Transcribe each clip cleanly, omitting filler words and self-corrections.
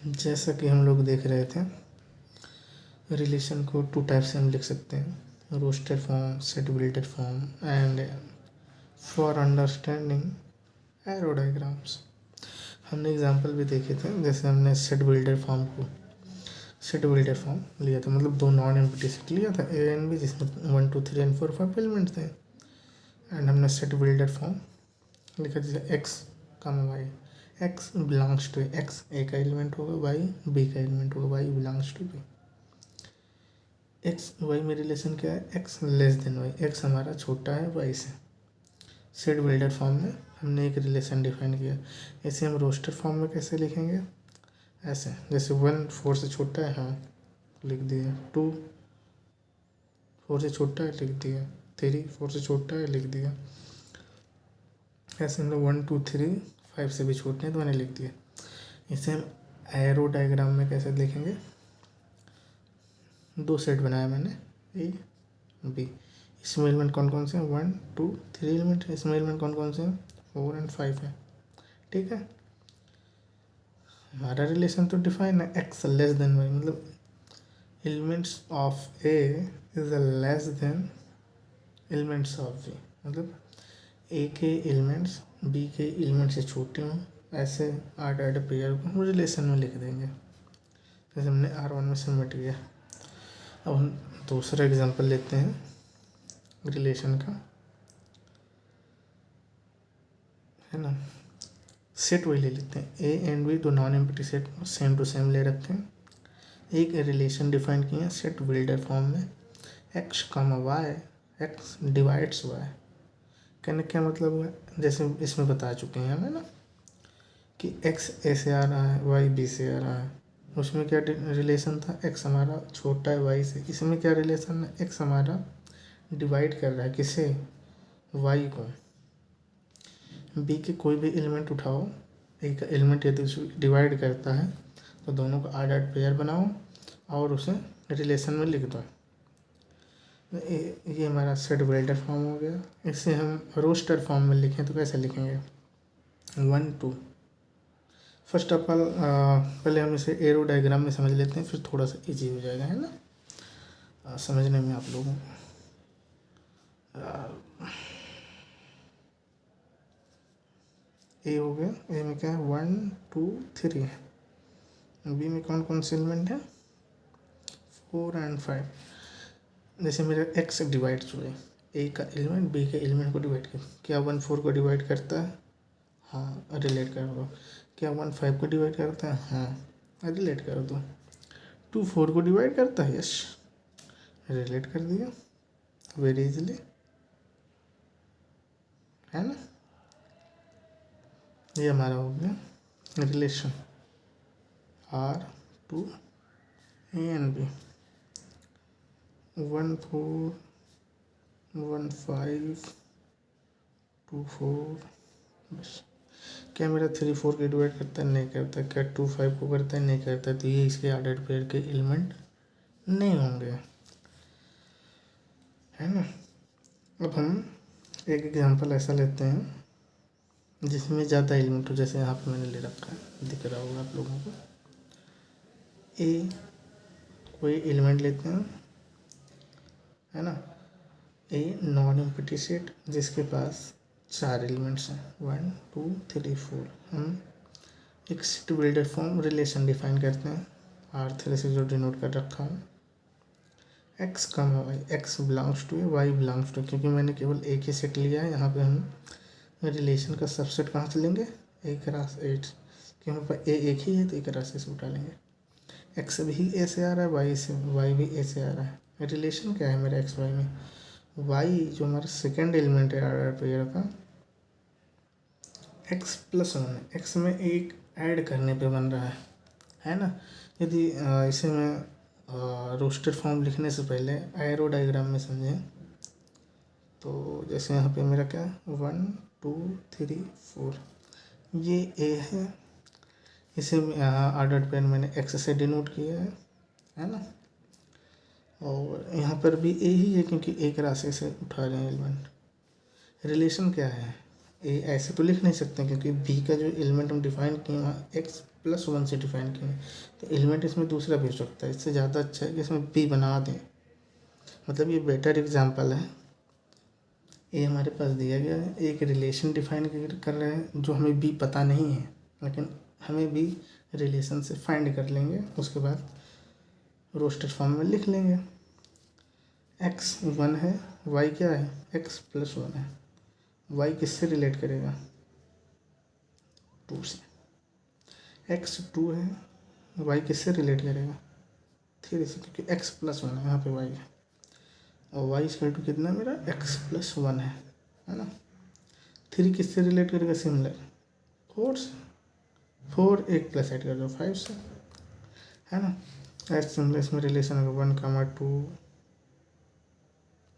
जैसा कि हम लोग देख रहे थे, रिलेशन को 2 टाइप से हम लिख सकते हैं, roster form, set builder form and for understanding arrow diagrams. हमने एग्जांपल भी देखे थे, जैसे हमने सेट बिल्डर फॉर्म लिया था, मतलब 2 नॉन एम्प्टी सेट लिया था ए एंड बी, जिसमें 1 2 3 एंड 4 5 एलिमेंट थे। एंड हमने सेट बिल्डर फॉर्म लिखा जैसे x comma Y, x belongs to x, A का एलिमेंट होगा, वाई बी का एलिमेंट होगा, y belongs to B. X y में रिलेशन क्या है, x less than y, x हमारा छोटा है वाई से। सेट बिल्डर फॉर्म में हमने एक रिलेशन डिफाइन किया। ऐसे हम रोस्टर फॉर्म में कैसे लिखेंगे, ऐसे जैसे 1 4 से छोटा है, हाँ लिख दिया, 2 4 से छोटा है लिख दिया, 3 4 से छोटा है लिख दिया। ऐसे हम लोग 1 2 3 5 से भी छोटे हैं तो मैंने लिख दिया। इसे हम एरो डायग्राम में कैसे लिखेंगे, 2 सेट बनाया मैंने, ए बी, इसमें एलिमेंट कौन कौन से हैं, 1 2 3 एलिमेंट है, इसमें एलिमेंट कौन कौन से हैं, 4 एंड 5 है। ठीक है, हमारा रिलेशन तो डिफाइन है, एक्स लेस देन वाई, मतलब elements of A is less than elements of B, मतलब ए के एलिमेंट्स बी के एलिमेंट से छोटे हों, ऐसे आड पेयर को हम रिलेशन में लिख देंगे। जैसे हमने R1 में सबमिट किया। अब हम दूसरा एग्जांपल लेते हैं रिलेशन का, है ना। सेट वही ले लेते हैं, A and B 2 non empty set same to same ले रखे हैं। एक रिलेशन डिफाइन किए हैं सेट बिल्डर फॉर्म में, X comma Y, X divides Y. कहने क्या मतलब हुआ, जैसे इसमें बता चुके हैं हमें ना कि एक्स ए से आ रहा है, वाई बी से आ रहा है। उसमें क्या रिलेशन था, एक्स हमारा छोटा है वाई से। इसमें क्या रिलेशन है, एक्स हमारा डिवाइड कर रहा है किसे, वाई को। बी के कोई भी एलिमेंट उठाओ, ए का एलिमेंट यदि डिवाइड करता है तो दोनों का आड पेयर बनाओ और उसे रिलेशन में लिख दो। ये हमारा सेट बिल्डर फॉर्म हो गया। इसे हम रोस्टर फॉर्म में लिखें तो कैसे लिखेंगे, 1 2। फर्स्ट ऑफ ऑल पहले हम इसे एरो डायग्राम में समझ लेते हैं, फिर थोड़ा सा इजी हो जाएगा, है ना, समझने में आप लोगों को। ए हो गया, ए में क्या है, 1 2 3 है। बी में कौन कौन से एलिमेंट है, 4 एंड 5। जैसे मेरा एक्स डिवाइड जो है, ए का एलिमेंट बी के एलिमेंट को डिवाइड कर, क्या 1 4 को डिवाइड करता है, हाँ रिलेट कर दो। क्या 1 5 को डिवाइड करता है, हाँ रिलेट कर दो। 2 4 को डिवाइड करता है, यस रिलेट कर दिया वेरी इजीली, है ना। ये हमारा हो गया relation R2 A and B, 1 4 1 5 2 4। बस, क्या मेरा 3 4 को डिवाइड करता है, नहीं करता। क्या 2 5 को करता है, नहीं करता। तो ये इसके आर्डर पेयर के एलिमेंट नहीं होंगे, है ना। अब हम एक एग्जांपल ऐसा लेते हैं जिसमें ज़्यादा एलिमेंट हो, जैसे यहाँ पे मैंने ले रखा है, दिख रहा होगा आप लोगों को। ए कोई एलिमेंट लेते हैं, है ना, ए नॉन एम्प्टी सेट जिसके पास 4 एलिमेंट्स हैं, 1 2 3 4। हम एक set builder form relation define करते हैं, R3 से जो डिनोट कर रखा हूँ, X comma Y, x belongs to A, Y belongs to, क्योंकि मैंने केवल एक ही सेट लिया है। यहाँ पे हम रिलेशन का सबसेट कहाँ से लेंगे, ए क्रॉस 8, क्योंकि हमारे पास ए एक ही है तो ए क्रॉस 8 उठा लेंगे। एक्स भी ए से आ रहा है, वाई भी ए से आ रहा है। रिलेशन क्या है मेरा एक्स वाई में, वाई जो हमारा सेकेंड एलिमेंट है आर पेयर का, एक्स प्लस 1 है, एक्स में एक ऐड करने पे बन रहा है ना। यदि इसे मैं रोस्टर फॉर्म लिखने से पहले एरो डायग्राम में समझें तो जैसे यहाँ पे मेरा क्या है, 1 2 3 4, ये ए है, इसे यहाँ आर्डर पेयर मैंने एक्स से डिनोट किया है ना। और यहाँ पर भी ए ही है क्योंकि एक राशि से उठा रहे हैं एलिमेंट। रिलेशन क्या है, ए ऐसे तो लिख नहीं सकते क्योंकि बी का जो एलिमेंट हम डिफाइन किए वहाँ एक्स प्लस वन से डिफाइन किए, तो एलिमेंट इसमें दूसरा भी हो सकता है। इससे ज़्यादा अच्छा है कि इसमें बी बना दें, मतलब ये बेटर एग्जाम्पल है। ये हमारे पास दिया गया है, एक रिलेशन डिफाइन कर रहे हैं जो हमें बी पता नहीं है, लेकिन हमें बी रिलेशन से फाइंड कर लेंगे, उसके बाद रोस्टेड फॉर्म में लिख लेंगे। एक्स 1 है, वाई क्या है, एक्स प्लस 1 है। वाई किससे रिलेट करेगा, 2 से। एक्स 2 है, वाई किससे रिलेट करेगा, 3 से, क्योंकि एक्स प्लस 1 है यहाँ पे वाई है। और वाई इक्वल टू कितना मेरा, एक्स प्लस 1 है ना। 3 किससे रिलेट करेगा, सिमिलर 4 से। 4 एक प्लस ऐड कर दो 5 से, है ना। ऐसे सिमिलर इसमें रिलेशन होगा 1,2,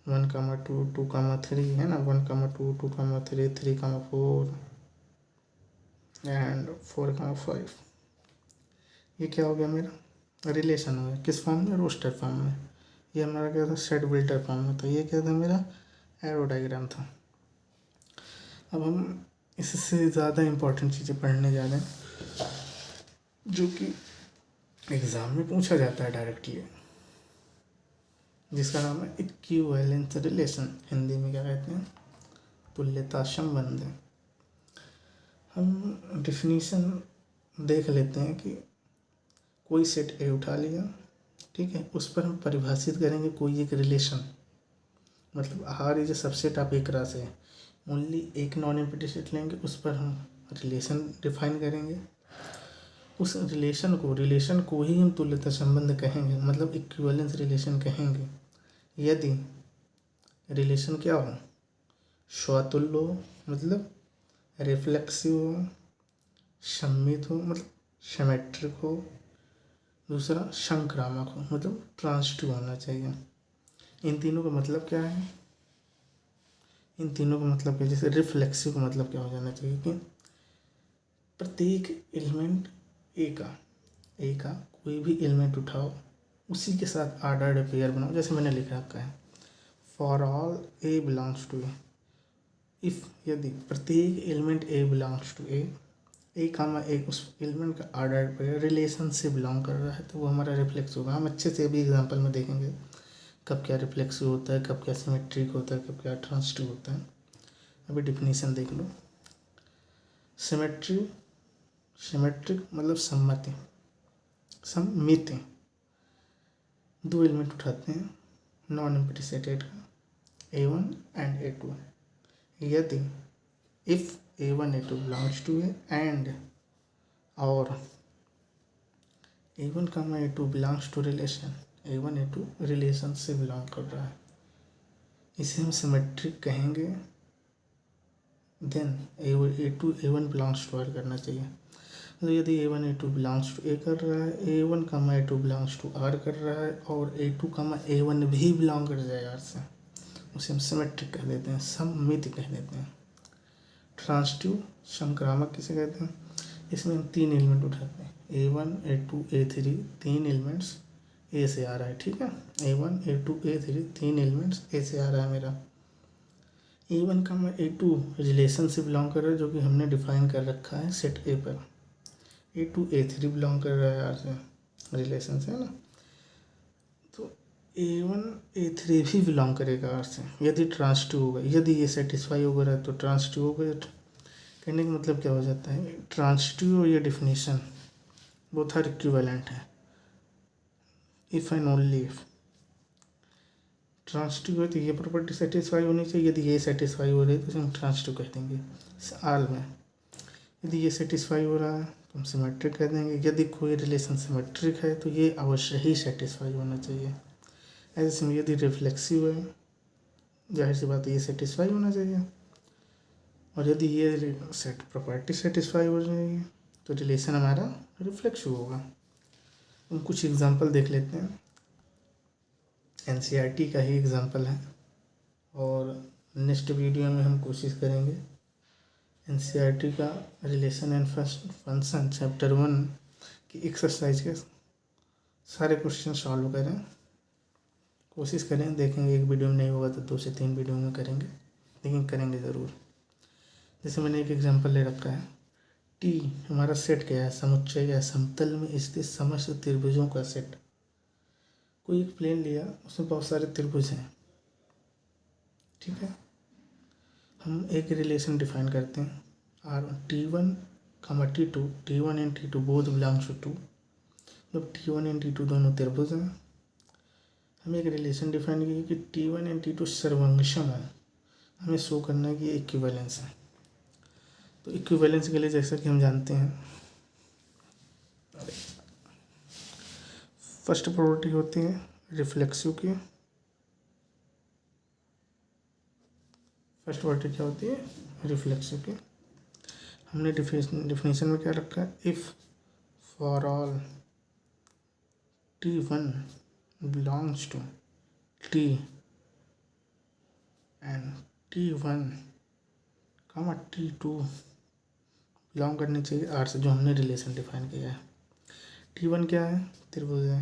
1,2, 2,3 है ना, 1,2, 2,3, 3,4 एंड 4,5। ये क्या हो गया, मेरा रिलेशन हो गया। किस फॉर्म में, रोस्टर फॉर्म में। ये हमारा क्या था, सेट बिल्टर फॉर्म में था। ये क्या था, मेरा एरो डायग्राम था। अब हम इससे ज़्यादा इम्पोर्टेंट चीज़ें पढ़ने जा रहे हैं जो कि एग्ज़ाम में पूछा जाता है डायरेक्टली, जिसका नाम है इक्विवेलेंस रिलेशन। हिंदी में क्या कहते हैं, तुल्यता संबंध। हम डिफिनीशन देख लेते हैं कि कोई सेट ए उठा लिया, ठीक है, उस पर हम परिभाषित करेंगे कोई एक रिलेशन, मतलब R is a subset of एक राशि है, ओनली एक नॉन एम्प्टी सेट लेंगे, उस पर हम रिलेशन डिफाइन करेंगे। उस रिलेशन को ही हम तुल्यता संबंध कहेंगे, मतलब इक्विवेलेंस रिलेशन कहेंगे, यदि रिलेशन क्या हो, स्वतुल्य हो, मतलब रिफ्लेक्सिव हो, सम्मित हो, मतलब सिमेट्रिक हो, दूसरा संक्रामक हो, मतलब ट्रांजिटिव होना चाहिए। इन तीनों का मतलब क्या है, इन तीनों का मतलब क्या, जैसे रिफ्लेक्सिव का मतलब क्या हो जाना चाहिए कि प्रत्येक एलिमेंट ए का कोई भी एलिमेंट उठाओ, उसी के साथ ऑर्डर्ड पेयर बनाओ। जैसे मैंने लिख रखा है, for all A belongs to A, if यदि प्रत्येक element A belongs to A comma A उस एलिमेंट का ऑर्डर्ड पेयर रिलेशन से बिलोंग कर रहा है, तो वो हमारा रिफ्लेक्स होगा। हम अच्छे से अभी एग्जांपल में देखेंगे कब क्या रिफ्लेक्सिव होता है, कब क्या सिमेट्रिक होता है, कब क्या ट्रांजिटिव होता है। अभी डिफिनीशन देख लो। सिमेट्रिक मतलब सम्मिति। दो एलिमेंट उठाते हैं नॉन एम्प्टी सेट का, A1 एंड A2, यदि if A1 A2 belongs to A and और A1 A2 belongs to relation, A1 A2 relation से बिलोंग कर रहा है, इसे हम सिमेट्रिक कहेंगे। Then A2 A1 belongs to R करना चाहिए, तो यदि A1 A2 बिलोंग्स टू ए कर रहा है, A1 A2 belongs to R कर रहा है, और A2 A1 भी बिलोंग कर जाए आर से, उसे हम सिमेट्रिक कह देते हैं, सममिति कह देते हैं। ट्रांजिटिव संक्रामक किसे कहते हैं, इसमें हम 3 एलिमेंट उठाते हैं, A1 A2 A3, 3 एलिमेंट्स ए से आ रहा है, ठीक है। A1 A2 A3 3 एलिमेंट्स ए से आ रहा है मेरा। A1 A2 रिलेशन से बिलोंग कर रहा है, जो कि हमने डिफाइन कर रखा है सेट ए पर। A2 A3 बिलोंग कर रहा है आर से, रिलेशन से, है ना। तो A1 A3 भी बिलोंग करेगा आर से, यदि ट्रांजिटिव होगा, यदि ये सेटिस्फाई हो रहा है तो ट्रांजिटिव होगा। कहने का मतलब क्या हो जाता है, ट्रांजिटिव और ये डिफिनीशन बोथ आर इक्विवेलेंट है, if and only if. Transitive है तो ये प्रॉपर्टी सेटिस्फाई होनी चाहिए, यदि ये सेटिस्फाई हो रही है तो हम ट्रांजिटिव कह देंगे आल में। यदि ये सेटिस्फाई हो रहा है तो हम सिमेट्रिक कह देंगे। यदि कोई रिलेशन सिमेट्रिक है तो ये अवश्य ही सेटिस्फाई होना चाहिए। ऐसे यदि रिफ्लेक्सिव है, जाहिर सी बात है ये सेटिस्फाई होना चाहिए। और यदि ये सेट प्रॉपर्टी सेटिस्फाई हो जाएगी तो रिलेशन हमारा रिफ्लेक्सिव होगा। हम कुछ एग्जांपल देख लेते हैं, एनसीईआरटी का ही एग्जांपल है, और नेक्स्ट वीडियो में हम कोशिश करेंगे एनसीईआरटी का रिलेशन एंड फंक्शन चैप्टर 1 की एक्सरसाइज के सारे क्वेश्चन सॉल्व करें, कोशिश करें। देखेंगे एक वीडियो में नहीं होगा तो 2 से 3 वीडियो में करेंगे, लेकिन करेंगे ज़रूर। जैसे मैंने एक एग्जांपल ले रखा है, टी हमारा सेट क्या है, समुच्चय क्या है, समतल में स्थित समस्त त्रिभुजों का सेट। कोई एक प्लेन लिया, उसमें बहुत सारे त्रिभुज हैं, ठीक है। हम एक रिलेशन डिफाइन करते हैं, R T1, T2, T1 and T2 both belongs to 2। जब T1 एंड T2 दोनों त्रिभुज हैं, हमें एक रिलेशन डिफाइन की कि T1 एंड T2 सर्वंगसम है। हमें शो करना है कि इक्विवेलेंस है। तो इक्विवेलेंस के लिए जैसा कि हम जानते हैं, फर्स्ट प्रॉपर्टी होती है रिफ्लेक्सिव की। फर्स्ट प्रॉपर्टी क्या होती है, रिफ्लेक्सिव की। हमने डिफिनेशन में क्या रखा है, if for all T1 belongs to T and T1, T2 belong करनी चाहिए आर से, जो हमने रिलेशन डिफाइन किया है। T1 क्या है, त्रिभुज है।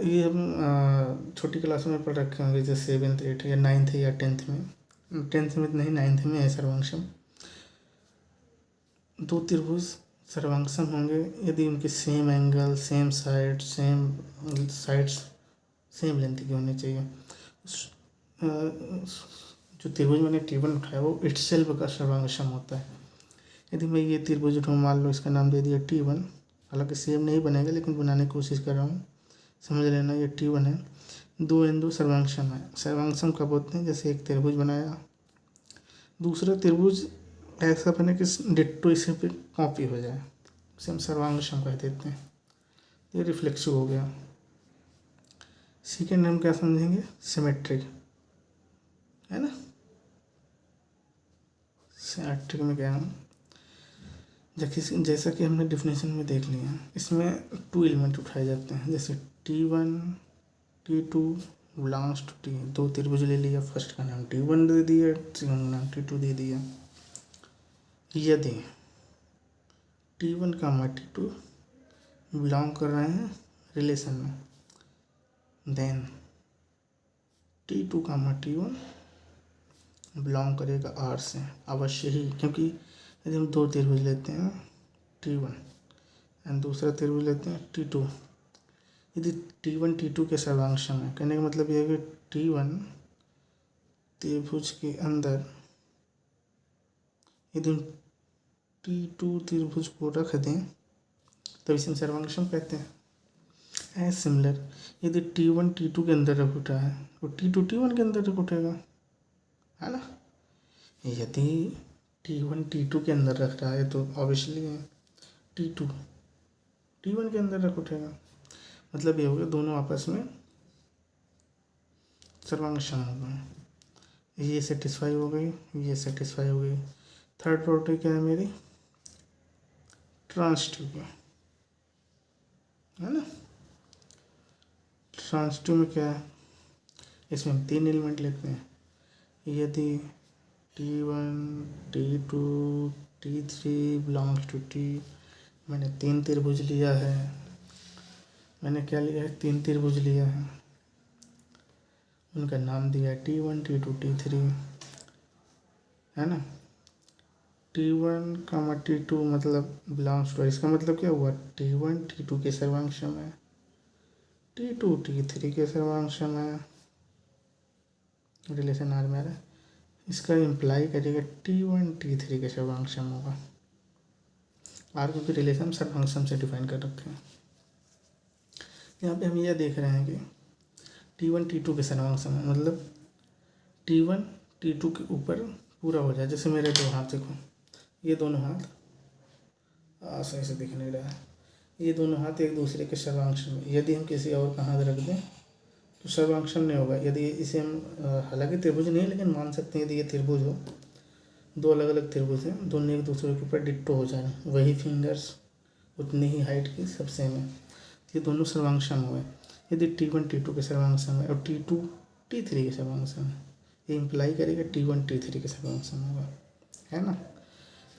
ये हम छोटी क्लास में पढ़ रखे होंगे, जैसे 7th 8th या 9th या 10th में। 10th में नहीं, 9th में है सर्वांगसम। दो त्रिभुज सर्वांगसम होंगे यदि उनके same angle, same side, same sides, same length की होनी चाहिए। जो त्रिभुज मैंने T1 उठाया वो इटसेल्फ का सर्वांगसम होता है। यदि मैं ये त्रिभुज उठाऊँ, मान लो इसका नाम दे दिया T1, हालांकि सेम नहीं बनेगा लेकिन बनाने की कोशिश कर रहा हूँ, समझ लेना ये T1 है। दो इन दो सर्वांगसम है। सर्वांगसम कब होते हैं, जैसे एक त्रिभुज बनाया, दूसरा त्रिभुज ऐसा बने कि डिट्टो इसे पे कॉपी हो जाए, उसे हम सर्वांगसम कह देते हैं। ये रिफ्लेक्सिव हो गया। सेकेंड हम क्या समझेंगे, सिमेट्रिक, है ना। सिमेट्रिक में क्या है, जैसा कि हमने डिफिनेशन में देख लिया, इसमें 2 एलिमेंट उठाए जाते हैं, जैसे T1 T2 belongs to T। दो त्रिभुज ले लिया, फर्स्ट का नाम T1 दे दिया, सेकंड का नाम T2 दे दिया। यदि T1 T2 बिलोंग कर रहे हैं रिलेशन में, देन T2 T1 बिलोंग करेगा आर से, अवश्य ही। क्योंकि यदि हम दो त्रिभुज लेते हैं T1 एंड दूसरा त्रिभुज लेते हैं T2, यदि T1 T2 के सर्वांगसम है, कहने का मतलब यह है कि T1 त्रिभुज के अंदर यदि हम T2 त्रिभुज को रख दें तब इसे हम सर्वांगसम कहते हैं। एज सिमिलर, यदि T1 T2 के अंदर रख उठा है तो T2 T1 के अंदर रख उठेगा, है ना। यदि T1 T2 के अंदर रख रहा है तो ऑब्वियसली T2 T1 के अंदर रख उठेगा। मतलब ये हो गया दोनों आपस में सर्वांगसम हो गए। ये सेटिस्फाई हो गई, ये सेटिस्फाई हो गई। थर्ड प्रॉपर्टी क्या है मेरी, ट्रांसिटिव की, है ना। ट्रांसिटिव में क्या है, इसमें हम 3 एलिमेंट लेते हैं। यदि T1 T2 T3 belongs to T, मैंने 3 त्रिभुज लिया है। मैंने क्या लिया है, 3 त्रिभुज लिया है, उनका नाम दिया है T1 T2 T3, है ना। T1 T2 मतलब बिलोंग्स टू, इसका मतलब क्या हुआ, T1 T2 के सर्वांगसम है, T2 T3 के सर्वांगसम है, रिलेशन आर में आ रहा है। इसका इम्प्लाई करेगा T1 T3 के सर्वांगसम होगा। आर क्योंकि रिलेशन सर्वांगसम से डिफाइन कर रखे हैं। यहाँ पे हम यह देख रहे हैं कि T1 T2 के सर्वांगसम है, मतलब T1 T2 के ऊपर पूरा हो जाए। जैसे मेरे दो हाथ देखो, ये दोनों हाथ सही से दिख नहीं रहा है, ये दोनों हाथ एक दूसरे के सर्वांगसम में। यदि हम किसी और का हाथ रख दें तो सर्वांगसम नहीं होगा। यदि इसे हम हालांकि त्रिभुज नहीं है लेकिन मान सकते हैं, यदि ये त्रिभुज हो, दो अलग अलग त्रिभुज हैं, दोनों एक दूसरे के ऊपर डिट्टो हो जाए, वही फिंगर्स, उतनी ही हाइट की, सब सेम है, ये दोनों सर्वांगसम हुए। यदि T1 T2 के सर्वांगसम है और T2 T3 के सर्वांगसम है, ये इम्प्लाई करेगा T1 T3 के सर्वांगसम होगा, है ना।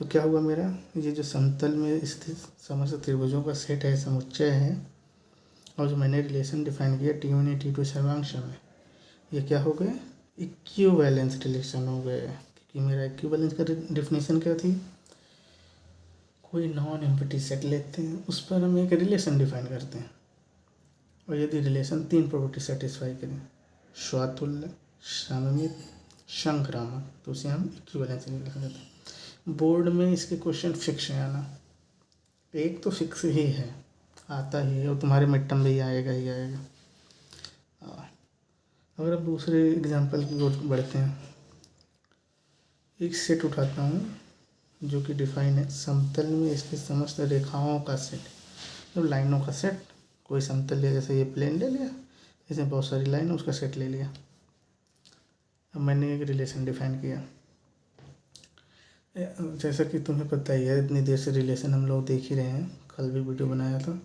तो क्या हुआ मेरा, ये जो समतल में स्थित समस्त त्रिभुजों का सेट है, समुच्चय है, और जो मैंने रिलेशन डिफाइन किया T1 T2 सर्वांगसम है, ये क्या हो गए, इक्विवेलेंस रिलेशन हो गए। क्योंकि मेरा इक्विवेलेंस का डिफिनेशन क्या थी, कोई नॉन एम्प्टी सेट लेते हैं, उस पर हम एक रिलेशन डिफाइन करते हैं, और यदि रिलेशन 3 प्रॉपर्टी सेटिस्फाई करें, स्वातुल्य, सममित, संक्रामक, तो उसे हम इक्विवेलेंस लिख देते हैं। बोर्ड में इसके क्वेश्चन फिक्स है आना, एक तो फिक्स ही है, आता ही है, और तुम्हारे मिड टर्म में ही आएगा ही आएगा। अगर अब दूसरे एग्जाम्पल की ओर बढ़ते हैं, एक सेट उठाता हूँ जो कि डिफाइन है, समतल में इसके समस्त रेखाओं का सेट, तो लाइनों का सेट। कोई समतल लिया, जैसे ये प्लेन ले लिया, इसमें बहुत सारी लाइन, उसका सेट ले लिया। अब मैंने एक रिलेशन डिफाइन किया, जैसा कि तुम्हें पता ही है, इतनी देर से रिलेशन हम लोग देख ही रहे हैं, कल भी वीडियो बनाया था।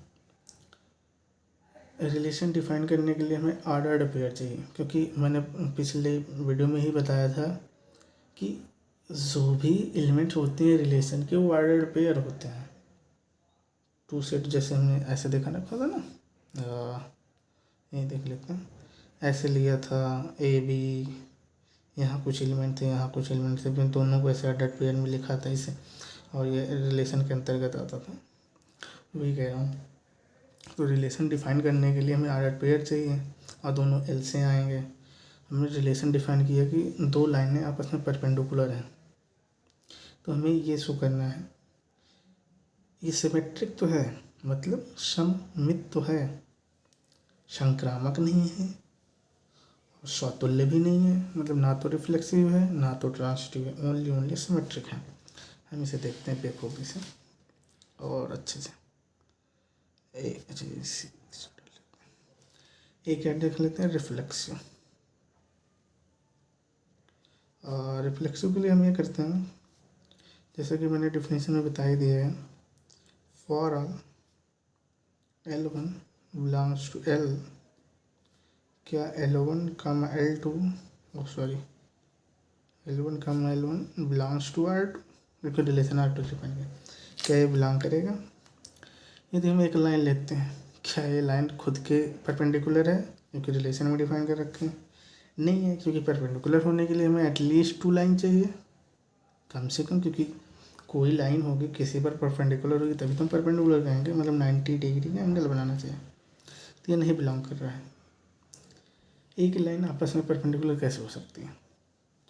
रिलेशन डिफाइन करने के लिए हमें ऑर्डर्ड पेयर चाहिए, क्योंकि मैंने पिछले वीडियो में ही बताया था कि जो भी एलिमेंट होते हैं रिलेशन के, वो ऑर्डर्ड पेयर होते हैं। टू सेट जैसे हमने ऐसे देखा रखा था ना, ये देख लेते हैं, ऐसे लिया था ए बी, यहाँ कुछ एलिमेंट थे, यहाँ कुछ एलिमेंट थे, फिर दोनों को ऐसे ऑर्डर्ड पेयर में लिखा था इसे, और ये रिलेशन के अंतर्गत आता था, वही कह रहा हूँ। तो रिलेशन डिफाइन करने के लिए हमें ऑर्डर्ड पेयर चाहिए, और दोनों एल से आएंगे। हमने रिलेशन डिफाइन किया कि दो लाइनें आपस में परपेंडिकुलर हैं, तो हमें ये शो करना है, ये सिमेट्रिक तो है, मतलब सममित तो है, संक्रामक नहीं है, स्वतुल्य भी नहीं है, मतलब ना तो रिफ्लेक्सिव है ना तो ट्रांसिटिव है, ओनली सिमेट्रिक है। हम इसे देखते हैं बेखूबी से और अच्छे से। एक ऐड देख लेते हैं, रिफ्लेक्सिव। और रिफ्लेक्सिव के लिए हम ये करते हैं, जैसे कि मैंने डिफिनेशन में बता ही दिया है, for all L1 belongs to L, क्या L1 comma L2, sorry L1 comma L1 belongs to R2, क्योंकि रिलेशन R2 से पाएंगे, क्या ये बिलोंग करेगा। यदि हम एक लाइन लेते हैं, क्या ये लाइन खुद के परपेंडिकुलर है, क्योंकि रिलेशन में डिफाइन कर रखे हैं, नहीं है, क्योंकि परपेंडिकुलर होने के लिए हमें एटलीस्ट 2 लाइन चाहिए कम से कम, क्योंकि कोई लाइन होगी किसी पर परपेंडिकुलर होगी तभी तो हम परपेंडिकुलर कहेंगे, मतलब 90 डिग्री का एंगल बनाना चाहिए, तो ये नहीं बिलोंग कर रहा है। एक लाइन आपस में परपेंडिकुलर कैसे हो सकती है,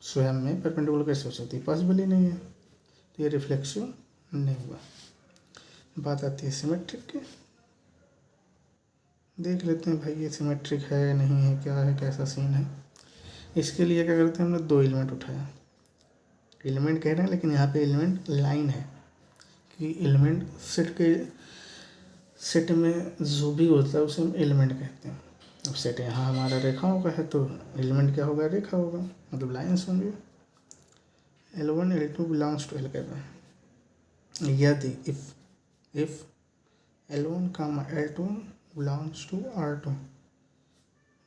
स्वयं में परपेंडिकुलर कैसे हो सकती है, पॉसिबल ही नहीं है, तो ये रिफ्लेक्सिव नहीं हुआ। बात आती है सिमेट्रिक की, देख लेते हैं भाई ये सिमेट्रिक है नहीं है, क्या है, कैसा सीन है। इसके लिए क्या करते हैं, हमने 2 एलिमेंट उठाया, एलिमेंट कह रहे हैं लेकिन यहाँ पे एलिमेंट लाइन है, कि एलिमेंट सेट में जो भी होता है उसे हम एलिमेंट कहते हैं। अब सेट यहाँ हमारा रेखाओं का है, तो एलिमेंट क्या होगा, रेखा होगा, मतलब लाइन्स होंगे। L1 L2 belongs to L कर रहे हैं, यदि if L1 comma L2 belongs to R2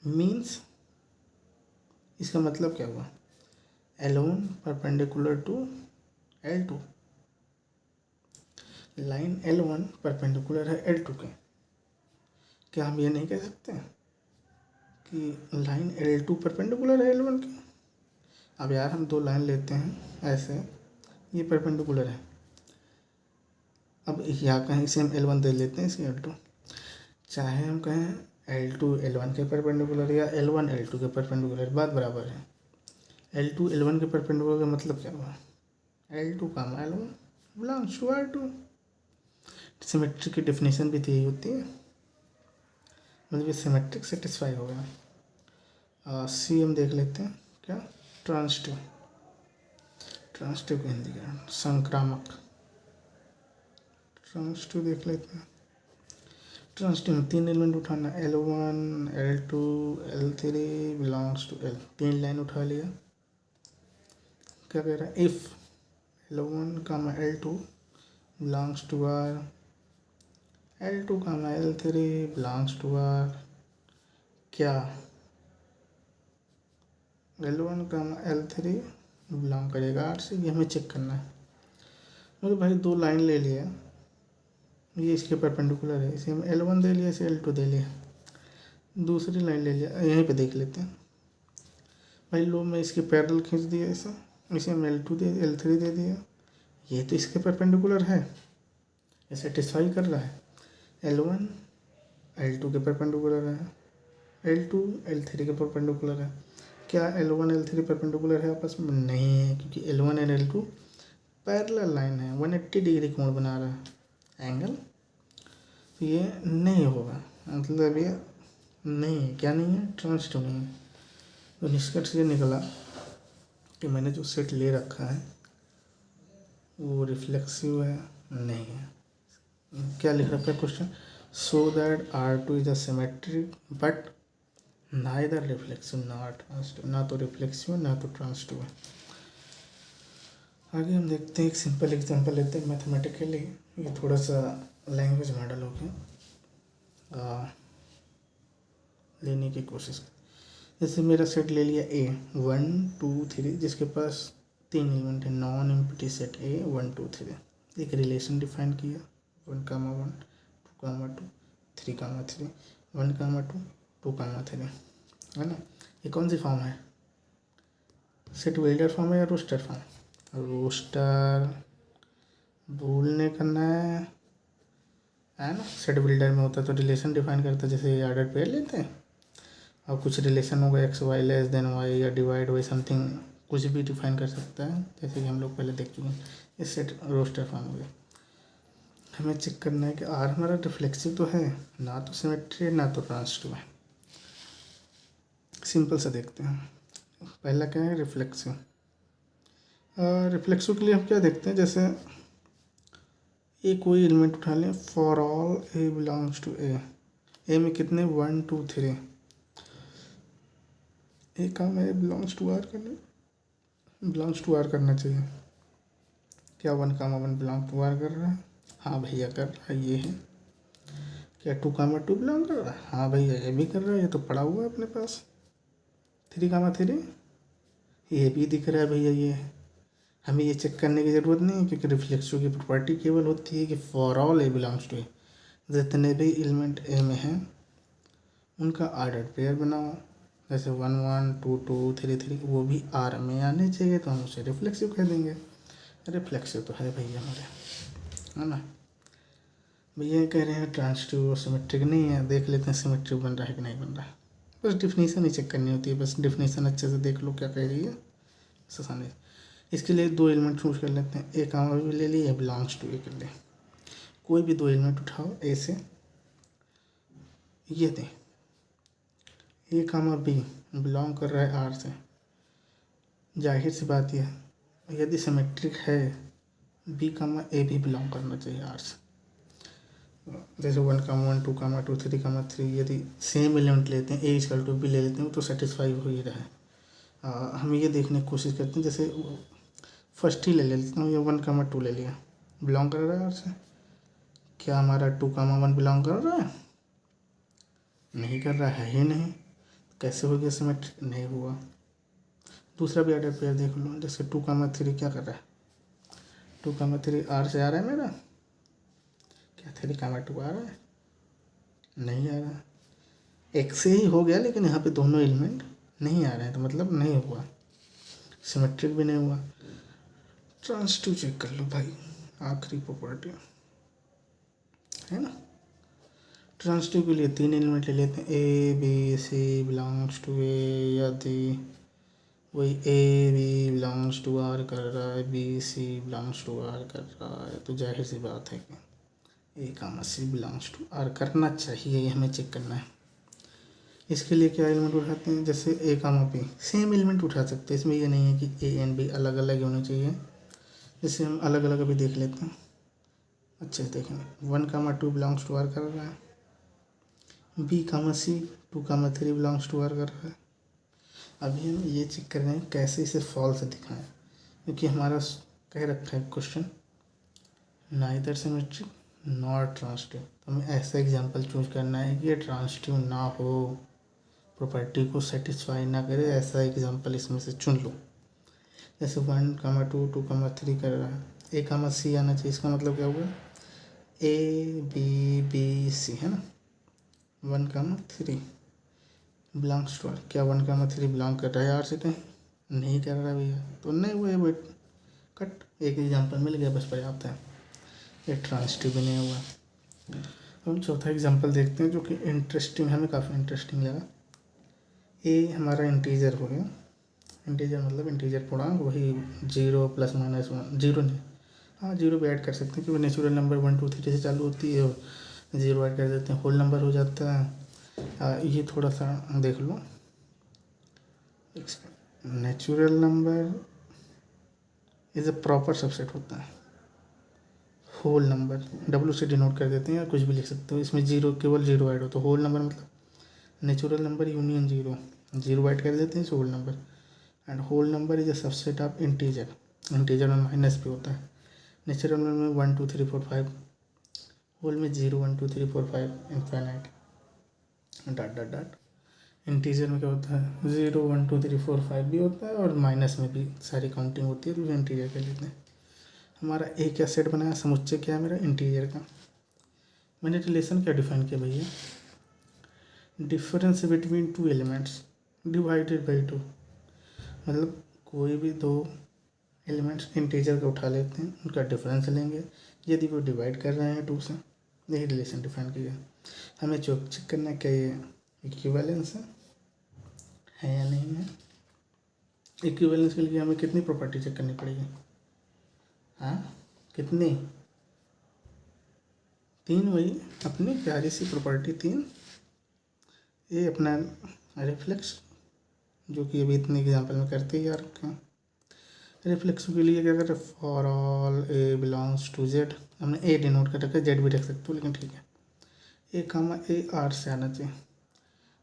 means, इसका मतलब क्या हुआ, L1 perpendicular to L2, line L1 perpendicular है L2 के। क्या हम ये नहीं कह सकते कि लाइन L2 परपेंडिकुलर है L1 के। अब यार हम 2 लाइन लेते हैं ऐसे, ये परपेंडिकुलर है, अब या कहीं इसे हम L1 दे लेते हैं, इसे L2, चाहे हम कहें L2 L1 के परपेंडिकुलर या L1 L2 के परपेंडिकुलर, बात बराबर है। L2 L1 के परपेंडिकुलर का मतलब क्या हुआ, L2 comma L1 belongs to R2। Symmetric की डेफिनेशन भी तो यही होती है, मतलब ये सिमेट्रिक सेटिस्फाई हो गया। सी हम देख लेते हैं, क्या ट्रांसिटिव, ट्रांसिटिव की हिंदी क्या, संक्रामक। ट्रांसिटिव देख लेते हैं, ट्रांसिटिव में 3 एलिमेंट उठाना, L1 L2 L3 belongs to L, 3 line उठा लिया। क्या कह रहा है, if L1 comma L2 belongs to R, L2 comma L3 belongs to R, क्या L1 कामा L3 बिलोंग करेगा R से, ये हमें चेक करना है। मतलब भाई 2 लाइन ले लिया, ये इसके परपेंडिकुलर है, इसे हम L1 दे लिया, इसे L2 दे लिया, दूसरी लाइन ले लिया, यहीं पे देख लेते हैं भाई, लो मैं इसके पैरेलल खींच दिया, इसे हम L2 दे L3 दे दिया, ये तो इसके परपेंडिकुलर है, ये सेटिस्फाई कर रहा है। L1 L2 के परपेंडिकुलर है, L2 L3 के परपेंडिकुलर है। क्या L1 L3 परपेंडिकुलर है आपस में? नहीं है, क्योंकि L1 और L2 पैरेलल लाइन है, 180 डिग्री कोण बना रहा है एंगल, तो ये नहीं होगा, मतलब ये नहीं है। क्या नहीं है? ट्रांजिटिव नहीं है। तो निष्कर्ष ये निकला कि मैंने जो सेट ले रखा है वो रिफ्लेक्सिव है, नहीं है। क्या लिख रखा है question? So that R2 is a symmetric but neither reflexive not transitive, ना तो रिफ्लेक्सिव ना तो ट्रांजिटिव है। आगे हम देखते हैं, एक सिंपल एग्जांपल लेते हैं मैथमेटिकली। ये थोड़ा सा लैंग्वेज मॉडल हो गया, लेने की कोशिश। जैसे मेरा सेट ले लिया A 1 2 3, जिसके पास 3 एलिमेंट है, नॉन एम्प्टी सेट A 1 2 3। एक रिलेशन डिफाइन किया 1, 1 2, 2, 3, 3, 1, 2, 2, 3, है ना। ये कौन सी फॉर्म है? सेट बिल्डर फॉर्म है या रोस्टर फॉर्म? रोस्टर भूलने करना है ना। सेट बिल्डर में होता है तो रिलेशन डिफाइन करता है, जैसे ऑर्डर पेयर लेते हैं और कुछ रिलेशन होगा x y less than y या डिवाइड बाई समथिंग, कुछ भी डिफाइन कर सकता है, जैसे कि हम लोग पहले देख चुके हैं। इस सेट रोस्टर फॉर्म हो गया। हमें चेक करना है कि R हमारा रिफ्लेक्सिव तो है, ना तो सिमेट्री है ना तो ट्रांजिटिव है। सिंपल सा देखते हैं। पहला क्या है? रिफ्लेक्सिव। रिफ्लेक्सिव के लिए हम क्या देखते हैं, जैसे ए कोई एलिमेंट उठा लें, for all A belongs to A में कितने 1 2 3, ए काम है बिलोंग्स टू आर करना, बिलोंग्स टू आर करना चाहिए। क्या 1, 1 बिलोंग टू आर कर रहा है? हाँ भैया कर रहा है, ये है। क्या 2, 2 बिलोंग कर रहा है? हाँ भैया ये भी कर रहा है, ये तो पड़ा हुआ है अपने पास। 3, 3 ये भी दिख रहा है भैया, ये है। हमें ये चेक करने की ज़रूरत नहीं है, क्योंकि रिफ्लेक्सिव की प्रॉपर्टी केवल होती है कि for all A belongs to A, जितने भी एलिमेंट ए में हैं उनका ऑर्डर पेयर बनाओ, जैसे 1 1 2 2 3 3, वो भी आर में आने चाहिए, तो हम उसे रिफ्लेक्सिव कह देंगे। रिफ्लेक्सिव तो है भैया हमारे, है ना। भैया कह रहे हैं ट्रांजिटिव और सिमेट्रिक नहीं है, देख लेते हैं सिमेट्रिक बन रहा है कि नहीं बन रहा है। बस डिफिनीसन ही चेक करनी होती है, बस डिफिनीसन अच्छे से देख लो क्या कह रही है, आसानी से। इसके लिए 2 एलिमेंट चूज कर लेते हैं, ए कामा भी ले लिए, बिलोंग्स टू ए कर ले। कोई भी 2 एलिमेंट उठाओ ए से, ये दें ए कामा बी बिलोंग कर रहा है आर से। जाहिर सी बात यह है, यदि सिमेट्रिक है बी कामा ए भी बिलोंग करना चाहिए आर से। जैसे 1, 1 2, 2 3, 3, यदि सेम एलिमेंट लेते हैं, ए इक्वल टू बी ले लेते हैं, तो सेटिस्फाई हो ही रहा है। हम ये देखने की कोशिश करते हैं, जैसे फर्स्ट ही ले लेता हूँ, ये 1, 2 ले लिया, बिलोंग कर रहा है आर से। क्या हमारा 2, 1 बिलोंग कर रहा है? नहीं कर रहा है ही नहीं। कैसे हो गया सिमेट्रिक? नहीं हुआ। दूसरा भी ऑर्डर पेयर देख लो, जैसे 2, 3 क्या कर रहा है? 2, 3 आर से आ रहा है मेरा। क्या 3, 2 आ रहा है? नहीं आ रहा। एक से ही हो गया, लेकिन यहाँ पे दोनों एलिमेंट नहीं आ रहे हैं, तो मतलब नहीं हुआ, सिमेट्रिक भी नहीं हुआ। ट्रांजिटिव चेक कर लो भाई, आखिरी प्रॉपर्टी है ना। ट्रांजिटिव के लिए 3 एलिमेंट ले लेते हैं, a b c belongs to A, यदि वही a b belongs to R कर रहा है, b c belongs to R कर रहा है, तो जाहिर सी बात है कि a comma c belongs to R करना चाहिए, ये हमें चेक करना है। इसके लिए क्या एलिमेंट उठाते हैं, जैसे ए कामा बी सेम एलिमेंट उठा सकते हैं, इसमें ये नहीं है कि ए एंड बी अलग अलग होने चाहिए। जैसे हम अलग अलग अभी देख लेते हैं, अच्छे से देखेंगे। 1, 2 बिलोंग्स टू आर कर रहा है, B comma C 2, 3 belongs to R कर रहा है। अभी हम ये चेक कर रहे हैं कैसे इसे फॉल्स दिखाएं, क्योंकि हमारा कह रखा है question neither symmetric not transitive, तो हमें ऐसा एग्जांपल चूज करना है कि ये ट्रांजिटिव ना हो, प्रॉपर्टी को सेटिस्फाई ना करे, ऐसा एग्जांपल इसमें से चुन लो। जैसे 1, 2, 2, 3 कर रहा है, ए कामा सी आना चाहिए, इसका मतलब क्या हुआ, ए बी बी सी, है ना। 1, 3 बिलोंग्स टू आर। क्या 1, 3 बिलोंग कर रहा है आर से? कहीं नहीं कर रहा भैया, तो नहीं हुआ, वेट कट। एक एग्जांपल मिल गया, बस पर्याप्त है। ये ट्रांसिटिव भी नहीं हुआ। हम चौथा एग्जांपल देखते हैं जो कि इंटरेस्टिंग, हमें काफ़ी इंटरेस्टिंग लगा। ए हमारा इंटीजर हो गया, इंटीजर मतलब इंटीजर पूर्णांक, वही 0 ± 1, 0 नहीं, हाँ 0 भी ऐड कर सकते हैं क्योंकि नेचुरल नंबर 1 2 3 से चालू होती है, 0 ऐड कर देते हैं, होल नंबर हो जाता है। ये थोड़ा सा देख लो, natural number is a proper subset होता है, होल नंबर W से डिनोट कर देते हैं या कुछ भी लिख सकते हो, इसमें जीरो, केवल 0 ऐड हो तो होल नंबर मतलब नेचुरल नंबर यूनियन 0, 0 ऐड कर देते हैं इस whole number. And whole number is a subset of integer, integer में माइनस भी होता है। नेचुरल नंबर में 1 2 3 4 5, होल में 0 1 2 3 4 5 infinite, dot dot dot. Integer में क्या होता है, 0 1 2 3 4 5 भी होता है और माइनस में भी सारी काउंटिंग होती है, तो इंटीजर कह लेते हैं। हमारा ए क्या सेट बनाया, समुच्चय क्या है मेरा, इंटीजर का। मैंने रिलेशन क्या डिफाइन किया भैया, difference between two elements divided by 2, मतलब कोई भी दो एलिमेंट्स इंटीजर का उठा लेते हैं, उनका डिफरेंस लेंगे यदि वो डिवाइड कर रहे हैं 2 से, यही रिलेशन डिफाइन किया। हमें चेक करना है क्या ये इक्विवेलेंस है या नहीं है। इक्विवेलेंस के लिए हमें कितनी प्रॉपर्टी चेक करनी पड़ेगी, हाँ कितनी, 3, वही अपनी प्यारी सी प्रॉपर्टी 3। ये अपना रिफ्लेक्स जो कि अभी इतने एग्जाम्पल में करते ही आ रखे हैं। रिफ्लेक्स के लिए क्या करें, for all A belongs to Z, हमने ए डिनोट कर रखा है, जेड भी रख सकते हो लेकिन ठीक है। ए कामा ए आर से आना चाहिए।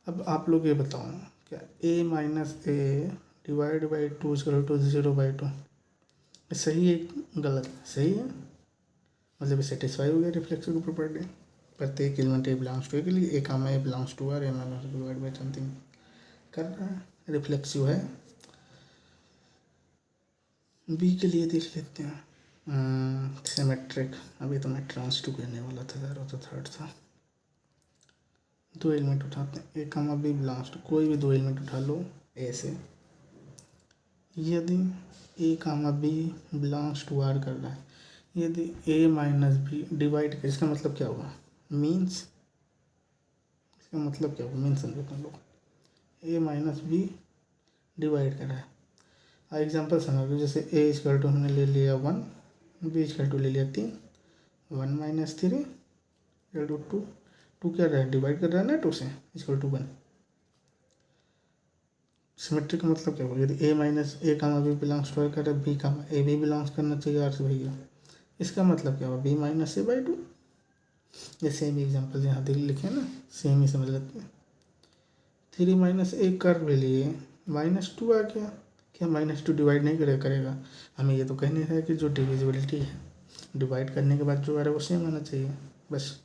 अब आप लोग ये बताओ क्या a minus a divide by 2 equal to 0/2 सही है गलत, सही है, मतलब सेटिस्फाई हो गया रिफ्लेक्स की प्रॉपर्टी। प्रत्येक element A belongs to A के लिए a comma a belongs to R, a minus divide by something कर रहा है, रिफ्लेक्सिव है। बी के लिए देख लेते हैं, सिमेट्रिक, अभी तो मैं ट्रांसिटिव कहने वाला था यार, वो तो थर्ड था। 2 एलिमेंट उठाते हैं, ए कामा बी बिलोंग्स टू, कोई भी 2 एलिमेंट उठा लो ए से, यदि ए comma b belongs to R कर रहा है, यदि ए माइनस बी डिवाइड कर, इसका मतलब क्या हुआ, मीन्स, इसका मतलब क्या हुआ, मीन्स समझो तुम लोग, ए माइनस बी डिवाइड कर रहा है। एग्जाम्पल समझ लो, जैसे ए इक्वल टू हमने ले लिया 1, बी इक्वल टू ले लिया 3, 1 - 3 इक्वल टू 2, 2 क्या रहा है, डिवाइड कर रहा है ना 2 से, इक्वल टू 1। सिमेट्री का मतलब क्या होगा, यदि a minus a comma b belongs to R कर रहा है, बी कामा ए भी बिलोंग्स करना चाहिए आर से भैया, इसका मतलब क्या होगा, बी माइनस ए/2। ये सेम एग्जाम्पल यहाँ दिल लिखे ना, सेम ही समझ लेते हैं। 3 - ए कर भी लिए, -2 आ गया, क्या -2 डिवाइड नहीं करेगा, हमें ये तो कहने है कि जो डिविजिबिलिटी है, डिवाइड करने के बाद जो आ रहा है वो सेम आना चाहिए, बस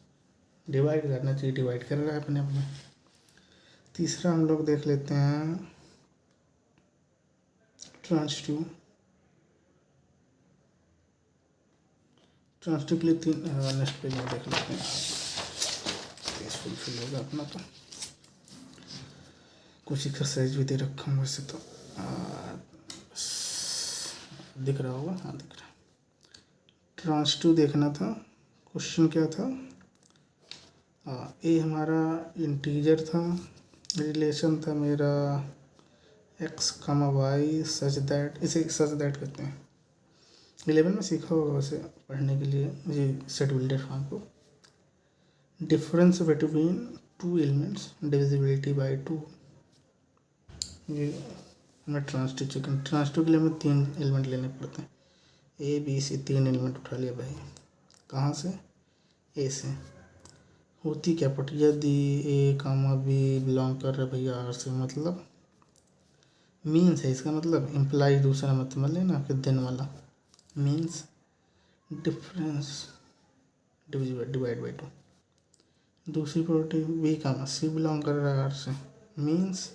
डिवाइड करना चाहिए, डिवाइड कर रहा है अपने अपने। तीसरा हम लोग देख लेते हैं ट्रांसिटिव। ट्रांसिटिव के लिए 3 नेक्स्ट पेज में देख लेते हैं, पेज फुलफिल होगा अपना। तो कुछ एक्सरसाइज भी दे रखा हूँ वैसे तो, दिख रहा होगा, हाँ दिख रहा है। ट्रांसिटिव देखना था, क्वेश्चन क्या था, ए हमारा इंटीजर था, रिलेशन था मेरा x, y सच दैट, इसे सच दैट कहते हैं, 11 में सीखा होगा वैसे पढ़ने के लिए ये सेट बिल्डर फॉर्म को। Difference between 2 elements divisibility bye 2, ये हमें ट्रांसिटिव चिकन, ट्रांसिटिव के लिए हमें 3 एलिमेंट लेने पड़ते हैं, ए बी सी 3 एलिमेंट उठा लिया भाई, कहाँ से, ए से। होती क्या प्रॉपर्टी, यदि ए कामा बी बिलोंग कर रहा है भैया आर से, मतलब मीन्स है इसका मतलब, इम्प्लाई दूसरा मतलब लेना कि देन वाला, मीन्स डिफरेंस डिवाइड बाई 2। दूसरी property B comma C belong कर रहा है आर से, means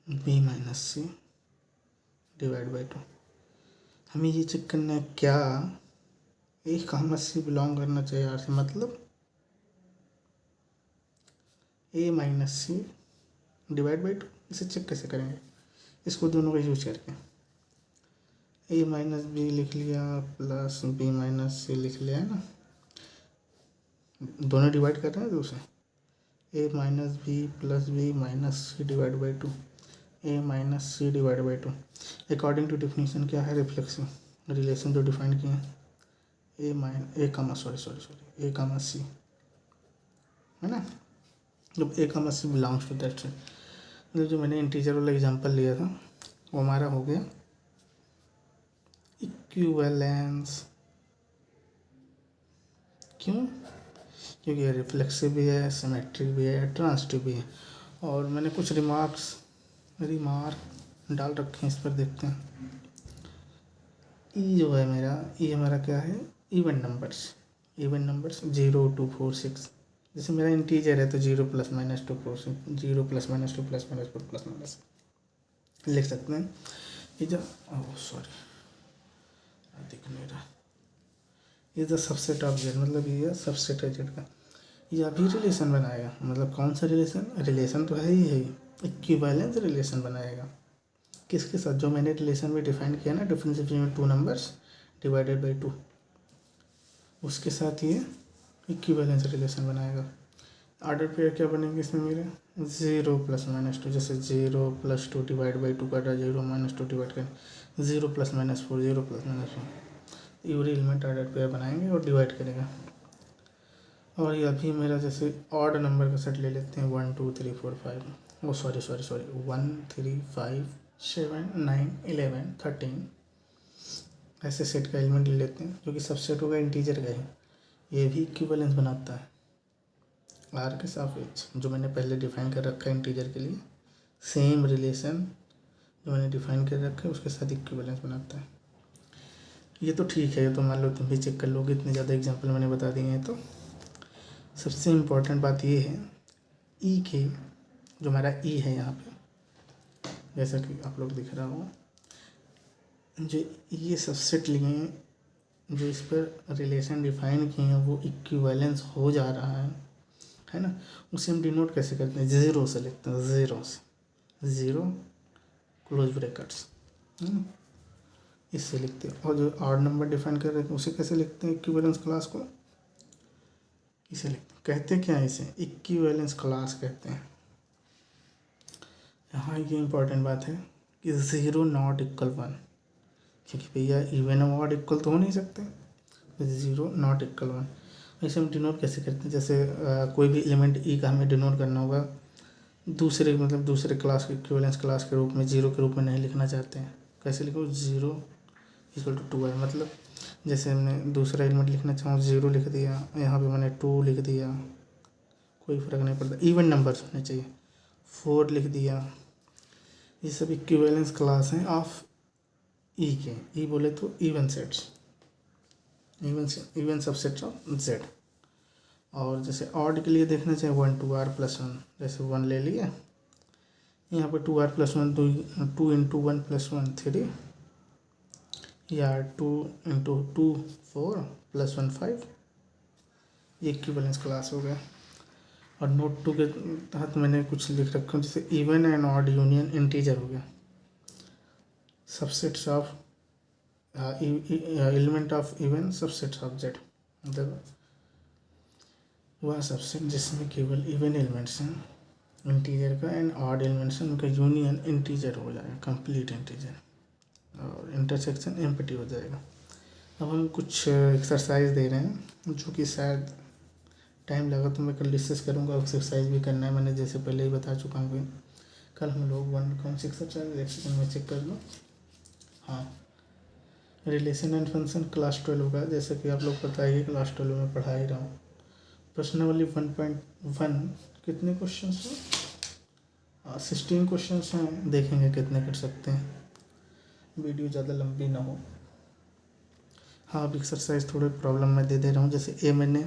B minus C divide by 2। हमें ये चेक करना है क्या ए कामा सी बिलोंग करना चाहिए आर से, मतलब ए माइनस सी डिवाइड बाई 2। इसे चेक कैसे करेंगे, इसको दोनों का यूज करके, ए माइनस बी लिख लिया प्लस बी माइनस सी लिख लिया, है ना, दोनों डिवाइड कर रहे हैं तो उसे a minus b plus b minus C divide by two, a minus C divide by two. According to definition क्या है, रिफ्लेक्सिव रिलेशन जो डिफाइन किए हैं, ए कामा सी, है ना, जब ए comma c belongs to that set. मतलब जो मैंने इंटीजर वाला एग्जांपल लिया था वो हमारा हो गया इक्विवेलेंस। क्यों? क्योंकि ये रिफ्लेक्सिव भी है, सिमेट्रिक भी है, ट्रांजिटिव भी है। और मैंने कुछ रिमार्क डाल रखे हैं, इस पर देखते हैं। ई जो है मेरा, ई हमारा क्या है, इवन नंबर्स 0 2 4 6। जैसे मेरा इंटीजर है तो 0 ± 2 4 6, 0 ± 2 ± 4 ± लिख सकते हैं। ये जो दिख नहीं रहा, ये द सबसेट ऑफ जेड, मतलब ये सबसेट है जेड का। ये अभी रिलेशन बनाएगा, मतलब कौन सा रिलेशन तो है ही है, इक्विवेलेंस रिलेशन बनाएगा। किसके साथ? जो मैंने रिलेशन में डिफाइन किया ना, difference between two numbers divided by 2, उसके साथ ये इक्विवेलेंस रिलेशन बनाएगा। ऑर्डर पेयर क्या बनेंगे इसमें मेरे, 0 ± 2, जैसे 0 + 2 डिवाइड बाई 2 कर रहा है, 0 - 2 डिवाइड करें, 0 ± 4, 0 ± 4, ये एलिमेंट ऑर्डर पेयर बनाएंगे और डिवाइड करेगा। और ये अभी मेरा जैसे ऑड नंबर का सेट ले लेते हैं, 1 2 3 4 5, 1 3 5 7 9 11 13, ऐसे सेट का एलिमेंट ले लेते हैं जो कि सबसेट होगा इंटीजर का ही। ये भी इक्विवेलेंस बनाता है आर के सापेक्ष, जो मैंने पहले डिफाइन कर रखा है इंटीजर के लिए। सेम रिलेशन जो मैंने डिफाइन कर रखा है उसके साथ इक्विवेलेंस बनाता है। ये तो ठीक है, ये तो मान लो तुम भी चेक कर लोगे, इतने ज़्यादा एग्जांपल मैंने बता दिए हैं। तो सबसे इम्पोर्टेंट बात ये है ई के, जो हमारा ई है यहाँ पे, जैसा कि आप लोग दिख रहा हो, जो ये सबसेट लिए हैं, जो इस पर रिलेशन डिफाइन किए हैं वो इक्विवेलेंस हो जा रहा है ना। उसे हम डिनोट कैसे करते हैं, 0 से लिखते हैं, 0 क्लोज ब्रैकेट्स, है ना, इससे लिखते हैं। और जो ऑड नंबर डिफाइन कर रहे हैं उसे कैसे लिखते हैं, इक्विवेलेंस क्लास को इसे लिखते हैं, कहते क्या है, इसे इक्विवेलेंस क्लास कहते हैं। यहाँ ये इंपॉर्टेंट बात है कि 0 ≠ 1, क्योंकि भैया इवन और ऑड इक्वल तो हो नहीं सकते, 0 ≠ 1। ऐसे हम डिनोट कैसे करते हैं, जैसे कोई भी एलिमेंट ई का हमें डिनोट करना होगा दूसरे क्लास के इक्विवेलेंस क्लास के रूप में, 0 के रूप में नहीं लिखना चाहते हैं, कैसे लिखो, 0 = 2 है। मतलब जैसे हमने दूसरा एलिमेंट लिखना चाहूँ, 0 लिख दिया, यहाँ पे मैंने 2 लिख दिया, कोई फ़र्क नहीं पड़ता, इवन नंबर्स होने चाहिए, 4 लिख दिया। ये सब इक्विवेलेंस क्लास हैं ऑफ ई के। ई बोले तो even sets, even subsets of Z. और जैसे ऑड के लिए देखना चाहिए 1 2 r + 1, जैसे 1 ले लिया, यहाँ पर 2r + 1 2 × 1 + 1 3, या 2 × 2 4 + 1 5, ये इक्विवेलेंस क्लास हो गया। और नोट 2 के तहत मैंने कुछ लिख रखा हूँ, जैसे even and odd union integer हो गया, subsets of element of even subsets of Z, मतलब वह सबसेट जिसमें केवल इवन एलिमेंट्स हैं इंटीजर का, एंड ऑड एलिमेंट्स हैं, उनका यूनियन इंटीजर हो जाएगा, कंप्लीट इंटीजर, और इंटरसेक्शन एम्प्टी हो जाएगा। अब हम कुछ एक्सरसाइज दे रहे हैं जो कि शायद टाइम लगा तो मैं कल डिस्कस करूँगा, एक्सरसाइज भी करना है, मैंने जैसे पहले ही बता चुका हूँ। कल हम लोग कौन सी एक्सरसाइज, एक सेकंड में चेक कर लो, हाँ, रिलेशन एंड फंक्शन क्लास 12 का, जैसे कि आप लोग पता है कि क्लास 12 में पढ़ा ही रहा हूँ। प्रश्नावली 1.1 कितने क्वेश्चन हैं, 16 क्वेश्चन हैं, देखेंगे कितने कर सकते हैं, वीडियो ज़्यादा लंबी ना हो। हाँ, अब एक्सरसाइज थोड़े प्रॉब्लम में दे रहा हूँ। जैसे ए मैंने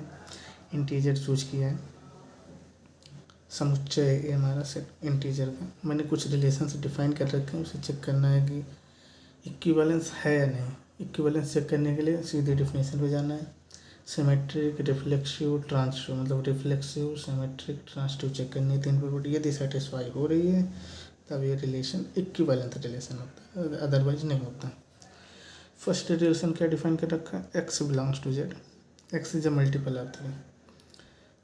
इंटीजर चूज किया है, समुच्चय ए हमारा सेट इंटीजर का, मैंने कुछ रिलेशन से डिफाइन कर रखे हैं, उसे चेक करना है कि इक्विवेलेंस है या नहीं। इक्विवेलेंस चेक करने के लिए सीधी डिफिनेशन पे जाना है, सिमेट्रिक, रिफ्लेक्सिव, ट्रांजिटिव, मतलब रिफ्लेक्सिव, सिमेट्रिक, ट्रांजिटिव चेक करनी है, 3 प्रॉपर्टी। यदि सेटिस्फाई हो रही है तब ये रिलेशन इक्विवेलेंट रिलेशन होता है, अदरवाइज नहीं होता। फर्स्ट रिलेशन क्या डिफाइन कर रखा है, X belongs to Z, X is a multiple of 3,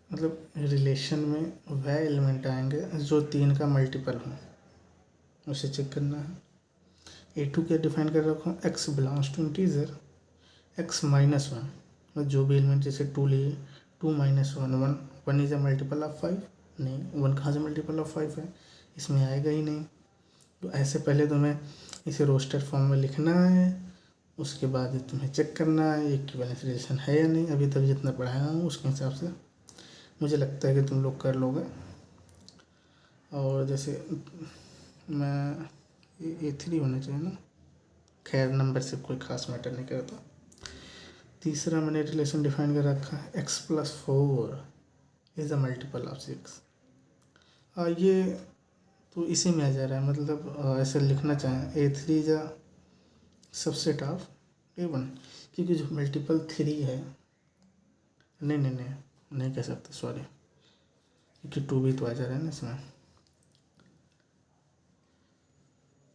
मतलब रिलेशन में वह एलिमेंट आएंगे जो 3 का मल्टीपल हो, उसे चेक करना है। A2 क्या डिफाइन कर रखा हूँ, x belongs to integer x minus one, मतलब जो भी एलिमेंट जैसे 2 लिए 2 minus one, one is a multiple of 5, नहीं वन कहाँ से मल्टीपल ऑफ 5 है, इसमें आएगा ही नहीं। तो ऐसे पहले तुम्हें इसे रोस्टर फॉर्म में लिखना है, उसके बाद तुम्हें चेक करना है इक्विवेलेंस रिलेशन है या नहीं। अभी तक जितना पढ़ाया हूँ उसके हिसाब से मुझे लगता है कि तुम लोग कर लोगे। और जैसे मैं A3 होना चाहिए ना, खैर नंबर से कोई खास मैटर नहीं करता। तीसरा मैंने रिलेशन डिफाइन कर रखा है, x plus 4 is a multiple of 6। ये तो इसी में आ जा रहा है, मतलब ऐसे लिखना चाहें A3 is a subset of A1, क्योंकि जो मल्टीपल 3 है, नहीं कह सकते, सॉरी, क्योंकि 2 भी तो आ जा रहा है ना इसमें,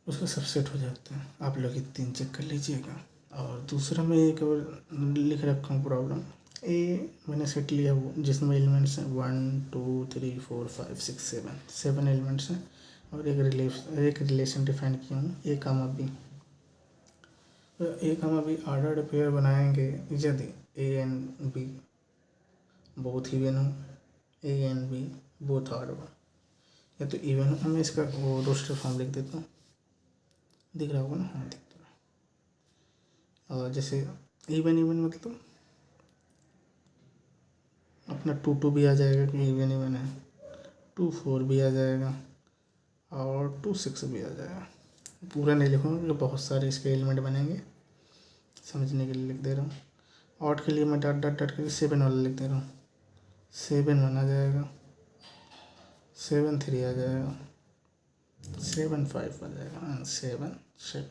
उसका सबसेट हो जाता है। आप लोग 3 चेक कर लीजिएगा। और दूसरा मैं एक और लिख रखा हूँ प्रॉब्लम, मैंने सेट लिया वो जिसमें एलिमेंट्स हैं 1 2 3 4 5 6 7 एलिमेंट्स हैं, और एक रिलेशन डिफाइन किया हूँ A, B। तो A, B ऑर्डर्ड पेयर बनाएंगे यदि A and B both even हो, A and B both odd हो, या तो इवन हो। मैं इसका वो रोस्टर फॉर्म लिख देता हूँ, दिख रहा होगा ना, हाँ दिख रहा है। और जैसे इवन मतलब अपना 2 भी आ जाएगा कि इवन है, 2 4 भी आ जाएगा, और 2 6 भी आ जाएगा। पूरा नहीं लिखूँगा क्योंकि बहुत सारे इसके एलिमेंट बनेंगे, समझने के लिए लिख दे रहा हूँ। ऑड के लिए मैं डॉट डॉट डॉट करके 7 वाला लिख दे रहा हूँ, 7 1 आ जाएगा, 7 3 आ जाएगा, 7 5 आ जाएगा, 7 6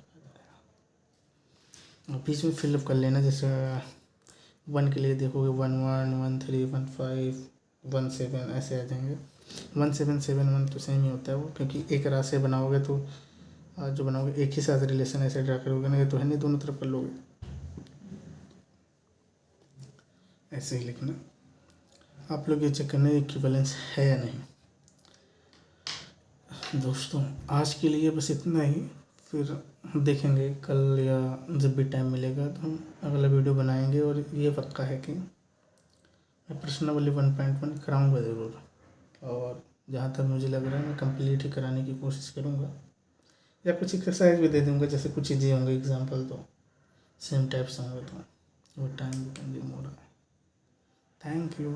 बीच में फिलअप कर लेना। जैसे 1 के लिए देखोगे 1 1 1 3 1 5 1 7 ऐसे आ जाएंगे। 1 7 7 1 तो सेम ही होता है वो, क्योंकि एक राह से बनाओगे तो जो बनाओगे एक ही साथ रिलेशन ऐसे ड्रा करोगे ना, ये तो है नहीं, दोनों तरफ कर लोगे, ऐसे ही लिखना। आप लोग ये चेक करना इक्विवेलेंस है या नहीं। दोस्तों आज के लिए बस इतना ही, फिर देखेंगे कल या जब भी टाइम मिलेगा तो हम अगला वीडियो बनाएंगे। और ये पक्का है कि मैं पर्सनली 1.1 कराऊँगा ज़रूर, और जहाँ तक मुझे लग रहा है मैं कंप्लीट ही कराने की कोशिश करूँगा, या कुछ एक्सरसाइज भी दे दूँगा, जैसे कुछ चीज़ें होंगे एग्जाम्पल तो सेम टाइप से होंगे, तो वो टाइम कंज्यूम हो रहा है। Thank you.